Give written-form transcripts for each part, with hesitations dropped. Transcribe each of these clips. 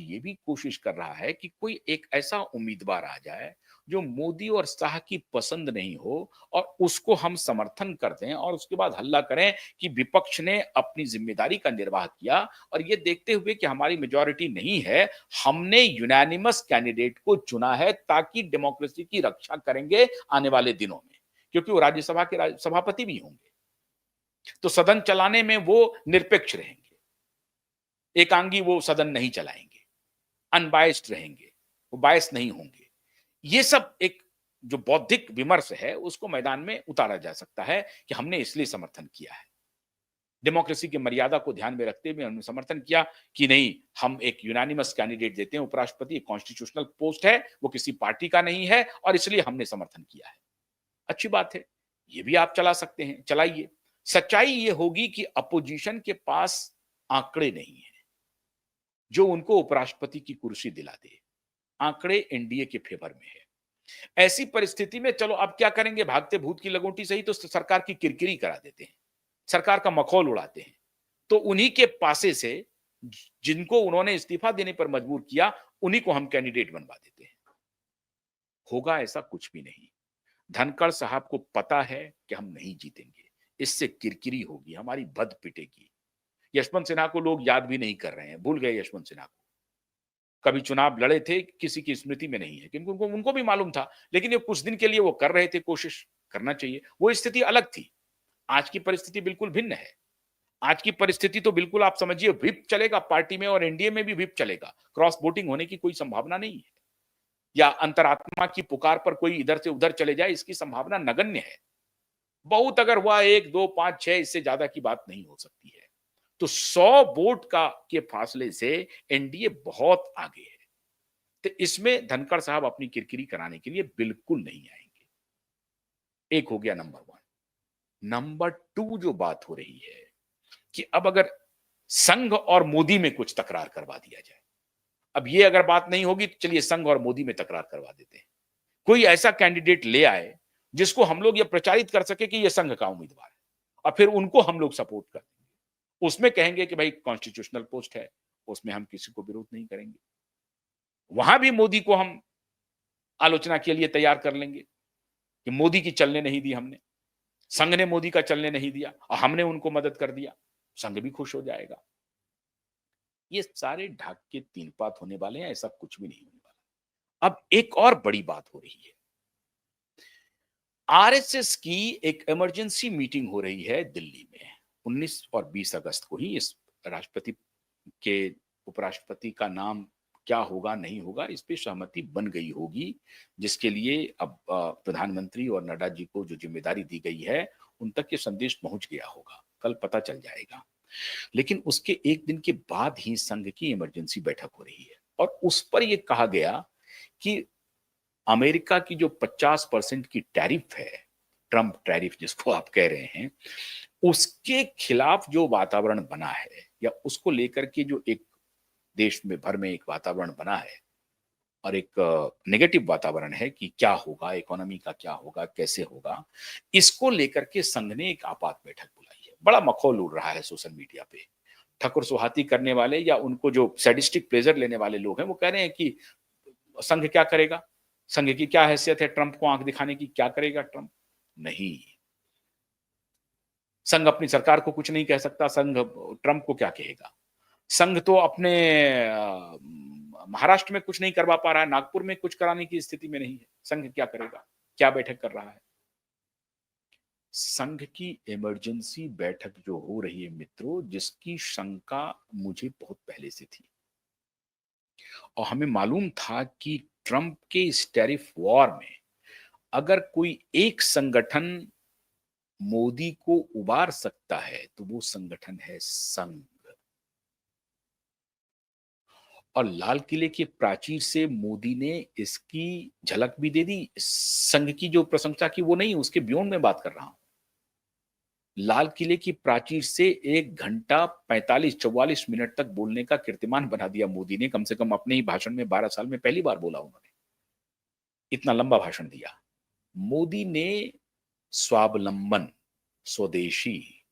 ये भी कोशिश कर रहा है कि कोई एक ऐसा उम्मीदवार आ जाए जो मोदी और शाह की पसंद नहीं हो और उसको हम समर्थन कर दें और उसके बाद हल्ला करें कि विपक्ष ने अपनी जिम्मेदारी का निर्वाह किया और ये देखते हुए कि हमारी मेजॉरिटी नहीं है, हमने यूनानिमस कैंडिडेट को चुना है ताकि डेमोक्रेसी की रक्षा करेंगे आने वाले दिनों में, क्योंकि वो राज्यसभा के सभापति भी होंगे। तो सदन चलाने में वो निरपेक्ष रहेंगे, एकांगी वो सदन नहीं चलाएंगे, अनबायस्ड रहेंगे, वो बायस नहीं होंगे। ये सब एक जो बौद्धिक विमर्श है उसको मैदान में उतारा जा सकता है कि हमने इसलिए समर्थन किया है। डेमोक्रेसी की मर्यादा को ध्यान में रखते हुए हमने समर्थन किया कि नहीं, हम एक यूनानिमस कैंडिडेट देते हैं उपराष्ट्रपति, कॉन्स्टिट्यूशनल पोस्ट है, वो किसी पार्टी का नहीं है और इसलिए हमने समर्थन किया है। अच्छी बात है, ये भी आप चला सकते हैं, चलाइए। सच्चाई ये होगी कि अपोजिशन के पास आंकड़े नहीं है जो उनको उपराष्ट्रपति की कुर्सी दिला दे। आंकड़े एनडीए के फेवर में है। ऐसी परिस्थिति में चलो अब क्या करेंगे, भागते भूत की लगोटी सही तो सरकार की किरकिरी करा देते हैं, सरकार का मखौल उड़ाते हैं। तो उन्हीं के पासे से जिनको उन्होंने इस्तीफा देने पर मजबूर किया, उन्हीं को हम कैंडिडेट बनवा देते हैं। होगा ऐसा कुछ भी नहीं। धनखड़ साहब को पता है कि हम नहीं जीतेंगे, इससे किरकिरी होगी, हमारी बद पिटेगी। यशवंत सिन्हा को लोग याद भी नहीं कर रहे हैं, भूल गए यशवंत सिन्हा को। कभी चुनाव लड़े थे, किसी की स्मृति में नहीं है, क्योंकि उनको भी मालूम था, लेकिन ये कुछ दिन के लिए वो कर रहे थे, कोशिश करना चाहिए। वो स्थिति अलग थी। आज की परिस्थिति बिल्कुल भिन्न है। आज की परिस्थिति तो बिल्कुल आप समझिए व्हिप चलेगा पार्टी में और एनडीए में भी व्हिप चलेगा। क्रॉस वोटिंग होने की कोई संभावना नहीं है, या अंतरात्मा की पुकार पर कोई इधर से उधर चले जाए, इसकी संभावना नगण्य है। बहुत अगर हुआ 1, 2, 5, 6, इससे ज्यादा की बात नहीं हो सकती है। तो 100 वोट का के फासले से एनडीए बहुत आगे है। तो इसमें धनखड़ साहब अपनी किरकिरी कराने के लिए बिल्कुल नहीं आएंगे। एक हो गया नंबर 1। नंबर 2 जो बात हो रही है कि अब अगर संघ और मोदी में कुछ तकरार करवा दिया जाए। अब ये अगर बात नहीं होगी तो चलिए संघ और मोदी में तकरार करवा देते हैं। कोई ऐसा कैंडिडेट ले आए जिसको हम लोग ये प्रचारित कर सके कि ये संघ का उम्मीदवार है और फिर उनको हम लोग सपोर्ट कर देंगे। उसमें कहेंगे कि भाई कॉन्स्टिट्यूशनल पोस्ट है, उसमें हम किसी को विरोध नहीं करेंगे। वहां भी मोदी को हम आलोचना के लिए तैयार कर लेंगे कि मोदी की चलने नहीं दी हमने, संघ ने मोदी का चलने नहीं दिया और हमने उनको मदद कर दिया। संघ भी खुश हो जाएगा। ये सारे ढाक के तीन पात होने वाले हैं, ऐसा कुछ भी नहीं होने वाला। अब एक और बड़ी बात हो रही है। आरएसएस की एक इमरजेंसी मीटिंग हो रही है दिल्ली में 19 और 20 अगस्त को ही। इस राष्ट्रपति के उपराष्ट्रपति का नाम क्या होगा नहीं होगा इस पे सहमति बन गई होगी, जिसके लिए अब प्रधानमंत्री और नड्डा जी को जो जिम्मेदारी दी गई है उन तक ये संदेश पहुंच गया होगा, कल पता चल जाएगा। लेकिन उसके एक दिन के बाद ही संघ की इमरजेंसी बैठक हो रही है और उस पर यह कहा गया कि अमेरिका की जो 50% की टैरिफ है, ट्रंप टैरिफ जिसको आप कह रहे हैं, उसके खिलाफ जो वातावरण बना है या उसको लेकर के जो एक देश में भर में एक वातावरण बना है और एक नेगेटिव वातावरण है कि क्या होगा, इकोनॉमी का क्या होगा, कैसे होगा, इसको लेकर के संघ ने एक आपात बैठक बुलाई है। बड़ा मखौल उड़ रहा है सोशल मीडिया पे। ठकुर सुहाती करने वाले या उनको जो सैडिस्टिक प्लेजर लेने वाले लोग हैं वो कह रहे हैं कि संघ क्या करेगा, संघ की क्या हैसियत है ट्रंप को आंख दिखाने की, क्या करेगा ट्रंप? नहीं, संघ अपनी सरकार को कुछ नहीं कह सकता, संघ ट्रंप को क्या कहेगा? संघ तो अपने महाराष्ट्र में कुछ नहीं करवा पा रहा है, नागपुर में कुछ कराने की स्थिति में नहीं है। संघ क्या करेगा? क्या बैठक कर रहा है? संघ की इमरजेंसी बैठक जो हो रही है मित्रों, जिसकी शंका मुझे बहुत पहले से थी और हमें मालूम था कि ट्रंप के इस टैरिफ वॉर में अगर कोई एक संगठन मोदी को उबार सकता है तो वो संगठन है संघ। और लाल किले के प्राचीर से मोदी ने इसकी झलक भी दे दी। संघ की जो प्रशंसा की वो नहीं, उसके बियॉन्ड में बात कर रहा हूं। लाल किले की प्राचीर से 1 घंटा 45-44 मिनट तक बोलने का कीर्तिमान बना दिया मोदी ने। कम से कम अपने ही भाषण में 12 साल में पहली बार बोला उन्होंने, इतना लंबा भाषण दिया। मोदी ने स्वावलंबन, स्वदेशी,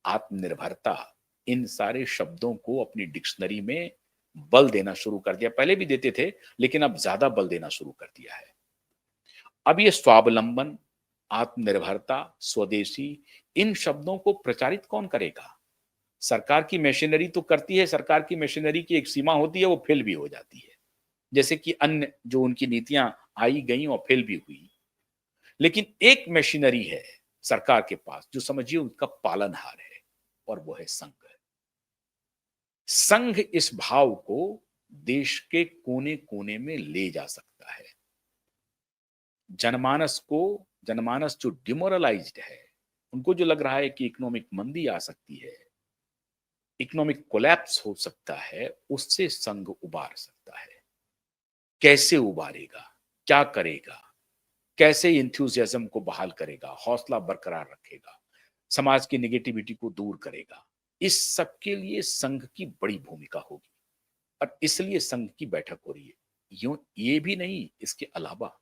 आत्मनिर्भरता, इन सारे शब्दों को अपनी डिक्शनरी में बल देना शुरू कर दिया। पहले भी देते थे, लेकिन अब ज़्यादा बल देना शुरू कर दिया है। अब ये स्वावलंबन, आत्मनिर्भरता, स्वदेशी, इन शब्दों को प्रचारित कौन करेगा? सरकार की मशीनरी तो करती है, सरकार की मशीनरी की एक सीमा होती है, वो फेल भी हो जाती है। जैसे कि अन्य जो उनकी नीतियाँ आई गई और फेल भी हुई। लेकिन एक मशीनरी है सरकार के पास जो समझिए उनका पालनहार है, और वो है संघ। संघ इस भाव को देश के कोने-कोने में ले जा सकता है। जनमानस जो डिमोरलाइज्ड है, उनको जो लग रहा है कि इकोनॉमिक मंदी आ सकती है, इकोनॉमिक कोलैप्स हो सकता है, उससे संघ उबार सकता है। कैसे उबारेगा? क्या करेगा? कैसे एंथुसियाज्म को बहाल करेगा, हौसला बरकरार रखेगा, समाज की नेगेटिविटी को दूर करेगा? इस सब के लिए संघ की बड़ी भूमिका होगी, और इसलिए संघ की बैठक हो रही है। यूँ ये भी नहीं, इसके अलावा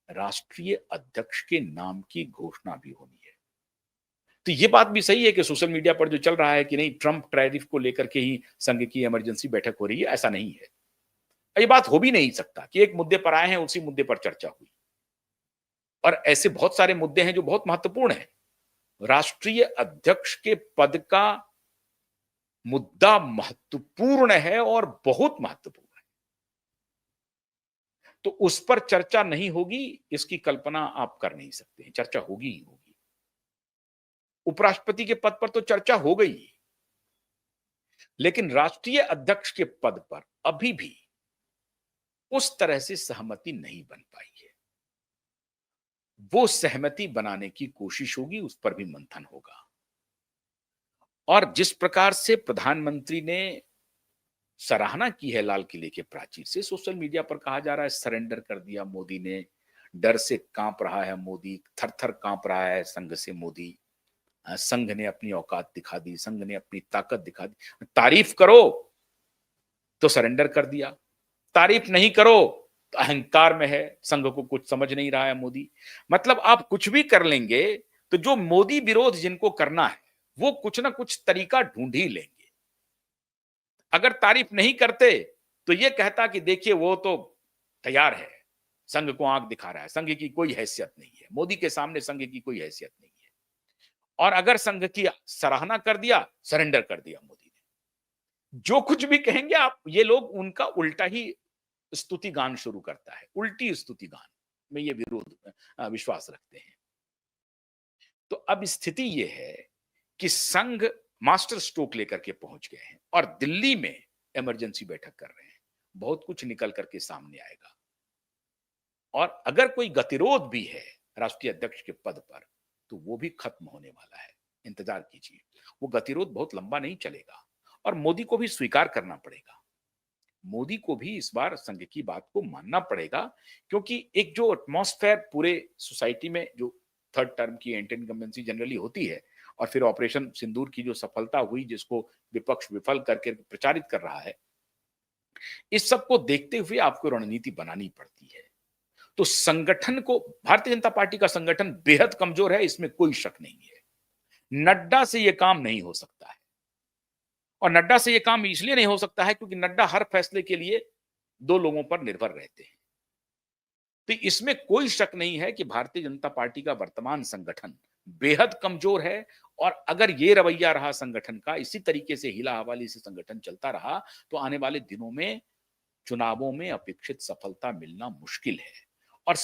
राष्ट्रीय अध्यक्ष के नाम की घोषणा भी होनी है। तो ये बात भी सही है कि सोशल मीडिया पर जो चल रहा है कि नहीं, ट्रम्प टैरिफ को लेकर के ही संघ की इमरजेंसी बैठक हो रही है, ऐसा नहीं है। ये बात हो भी नहीं सकता कि एक मुद्दे पर आए हैं, उसी मुद्दे पर चर्चा हुई। और ऐसे बहुत सारे मुद्दे हैं जो बहुत महत्वपूर्ण हैं। राष्ट्रीय अध्यक्ष के पद का मुद्दा महत्वपूर्ण है और बहुत महत्वपूर्ण है। तो उस पर चर्चा नहीं होगी, इसकी कल्पना आप कर नहीं सकते हैं। चर्चा होगी ही होगी। उपराष्ट्रपति के पद पर तो चर्चा हो गई, लेकिन राष्ट्रीय अध्यक्ष के पद पर अभी भी उस तरह से सहमति नहीं बन पाई है। वो सहमति बनाने की कोशिश होगी, उस पर भी मंथन होगा। और जिस प्रकार से प्रधानमंत्री ने सराहना की है लाल किले के प्राचीर से, सोशल मीडिया पर कहा जा रहा है सरेंडर कर दिया मोदी ने, डर से कांप रहा है मोदी, थर-थर कांप रहा है संघ से मोदी। संघ ने अपनी औकात दिखा दी, संघ ने अपनी ताकत दिखा दी। तारीफ करो तो सरेंडर कर दिया, तारीफ नहीं करो तो अहंकार में है, संघ को कुछ समझ नहीं रहा है मोदी। मतलब आप कुछ भी कर लेंगे, तो जो मोदी विरोध जिनको करना है, वो कुछ ना कुछ तरीका ढूंढ ही लेंगे। अगर तारीफ नहीं करते, तो ये कहता कि देखिए वो तो तैयार है, संघ को आंख दिखा रहा है, संघ की कोई हैसियत नहीं है, मोदी के सामने संघ की कोई हैसियत नहीं है। और अगर संघ की सराहना कर दिया, सरेंडर कर दिया मोदी ने। जो कुछ भी कहेंगे आप, ये लोग उनका उल्टा ही स्तुति गान शुरू करता है, उल्टी स्तुति गान में ये विश्वास रखते हैं। तो अब स्थिति ये है कि संघ मास्टर स्ट्रोक लेकर के पहुंच गए हैं और दिल्ली में इमरजेंसी बैठक कर रहे हैं। बहुत कुछ निकल करके सामने आएगा। और अगर कोई गतिरोध भी है राष्ट्रीय अध्यक्ष के पद पर, तो वो भी खत्म होने वाला है। इंतजार कीजिए। वो गतिरोध बहुत लंबा नहीं चलेगा, और मोदी को भी स्वीकार करना पड़ेगा। मोदी को भी इस बार संघ की बात को मानना पड़ेगा, क्योंकि एक जो एटमॉस्फेयर पूरे सोसाइटी में जो थर्ड टर्म की एंटी इनकम्बेंसी जनरली होती है, और फिर ऑपरेशन सिंदूर की जो सफलता हुई, जिसको विपक्ष विफल करके प्रचारित कर रहा है, इस सब को देखते हुए आपको रणनीति बनानी पड़ती है। तो संगठन को, भारतीय जनता पार्टी का संगठन बेहद कमजोर है, इसमें कोई शक नहीं है। नड्डा से यह काम नहीं हो सकता है, और नड्डा से यह काम इसलिए नहीं हो सकता है क्योंकि नड्डा हर फैसले के लिए दो लोगों पर निर्भर रहते हैं। तो इसमें कोई शक नहीं है कि भारतीय जनता पार्टी का वर्तमान संगठन बेहद कमजोर है, और अगर ये रवैया रहा संगठन का, इसी तरीके से हिला हवाली से संगठन चलता रहा, तो आने वाले दिनों में चुनावों में अपेक्षित सफलता मिलना मुश्किल है।